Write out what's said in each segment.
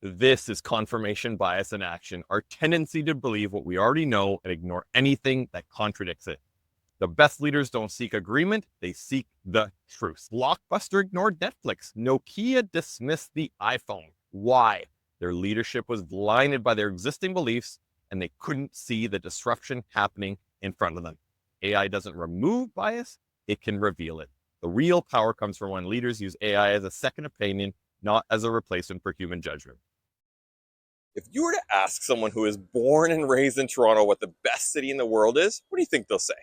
This is confirmation bias in action, our tendency to believe what we already know and ignore anything that contradicts it. The best leaders don't seek agreement, they seek the truth. Blockbuster ignored Netflix. Nokia dismissed the iPhone. Why? Their leadership was blinded by their existing beliefs and they couldn't see the disruption happening in front of them. AI doesn't remove bias, it can reveal it. The real power comes from when leaders use AI as a second opinion, not as a replacement for human judgment. If you were to ask someone who is born and raised in Toronto what the best city in the world is, what do you think they'll say?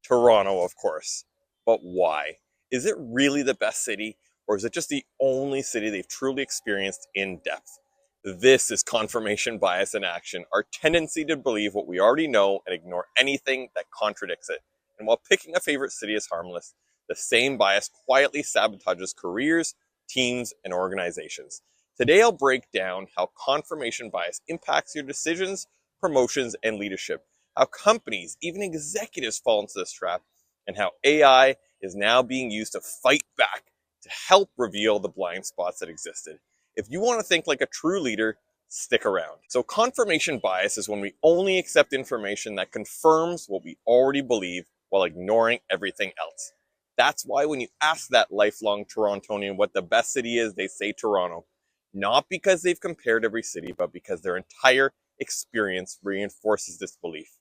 Toronto, of course. But why? Is it really the best city, or is it just the only city they've truly experienced in depth? This is confirmation bias in action, our tendency to believe what we already know and ignore anything that contradicts it. And while picking a favorite city is harmless, the same bias quietly sabotages careers, teams, and organizations. Today, I'll break down how confirmation bias impacts your decisions, promotions, and leadership, how companies, even executives, fall into this trap, and how AI is now being used to fight back to help reveal the blind spots that existed. If you want to think like a true leader, stick around. So confirmation bias is when we only accept information that confirms what we already believe while ignoring everything else. That's why when you ask that lifelong Torontonian what the best city is, they say Toronto. Not because they've compared every city, but because their entire experience reinforces this belief.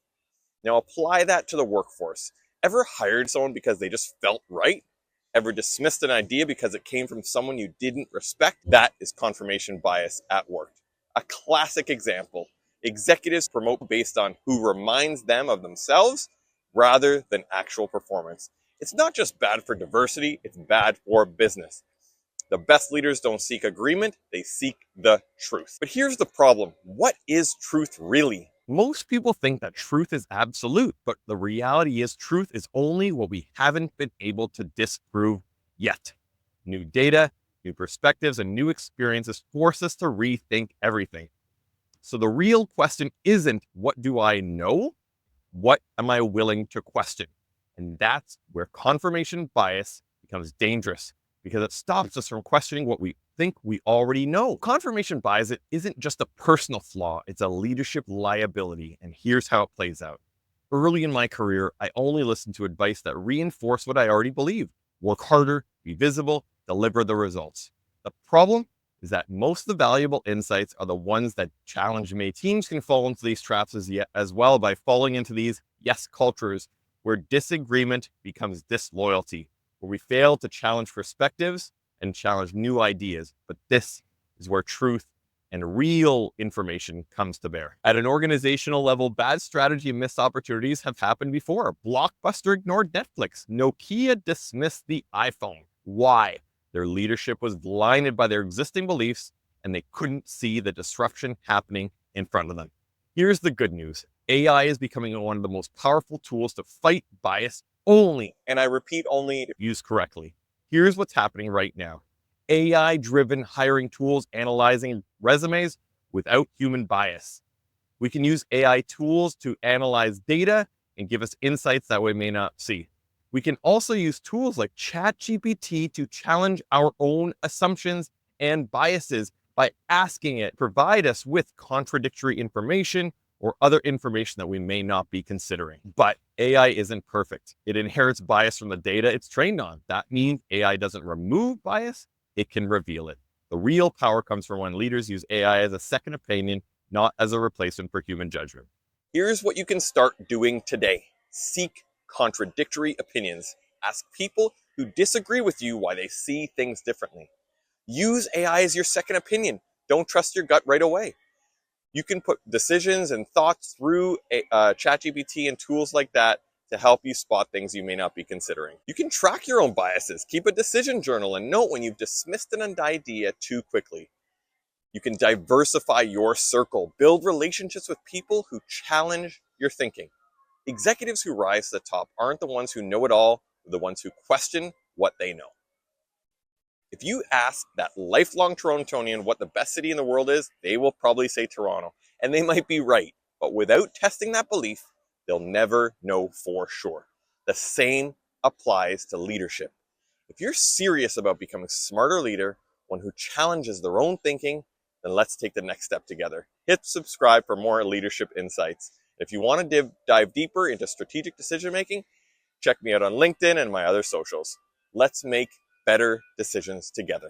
Now apply that to the workforce. Ever hired someone because they just felt right? Ever dismissed an idea because it came from someone you didn't respect? That is confirmation bias at work. A classic example. Executives promote based on who reminds them of themselves rather than actual performance. It's not just bad for diversity, it's bad for business. The best leaders don't seek agreement, they seek the truth. But here's the problem. What is truth really? Most people think that truth is absolute, but the reality is truth is only what we haven't been able to disprove yet. New data, new perspectives, and new experiences force us to rethink everything. So the real question isn't, what do I know? What am I willing to question? And that's where confirmation bias becomes dangerous, because it stops us from questioning what we think we already know. Confirmation bias isn't just a personal flaw, it's a leadership liability. And here's how it plays out. Early in my career, I only listened to advice that reinforced what I already believed. Work harder, be visible, deliver the results. The problem is that most of the valuable insights are the ones that challenge me. Teams can fall into these traps as well by falling into these yes cultures where disagreement becomes disloyalty, where we fail to challenge perspectives and challenge new ideas. But this is where truth and real information comes to bear. At an organizational level, bad strategy and missed opportunities have happened before. Blockbuster ignored Netflix. Nokia dismissed the iPhone. Why? Their leadership was blinded by their existing beliefs and they couldn't see the disruption happening in front of them. Here's the good news. AI is becoming one of the most powerful tools to fight bias only, and I repeat, only if used correctly. Here's what's happening right now. AI-driven hiring tools analyzing resumes without human bias. We can use AI tools to analyze data and give us insights that we may not see. We can also use tools like ChatGPT to challenge our own assumptions and biases by asking it to provide us with contradictory information or other information that we may not be considering. But AI isn't perfect. It inherits bias from the data it's trained on. That means AI doesn't remove bias, it can reveal it. The real power comes from when leaders use AI as a second opinion, not as a replacement for human judgment. Here's what you can start doing today. Seek contradictory opinions. Ask people who disagree with you why they see things differently. Use AI as your second opinion. Don't trust your gut right away. You can put decisions and thoughts through ChatGPT and tools like that to help you spot things you may not be considering. You can track your own biases, keep a decision journal, and note when you've dismissed an idea too quickly. You can diversify your circle, build relationships with people who challenge your thinking. Executives who rise to the top aren't the ones who know it all, they're the ones who question what they know. If you ask that lifelong Torontonian what the best city in the world is, they will probably say Toronto. And they might be right, but without testing that belief, they'll never know for sure. The same applies to leadership. If you're serious about becoming a smarter leader, one who challenges their own thinking, then let's take the next step together. Hit subscribe for more leadership insights. If you want to dive deeper into strategic decision making, check me out on LinkedIn and my other socials. Let's make better decisions together.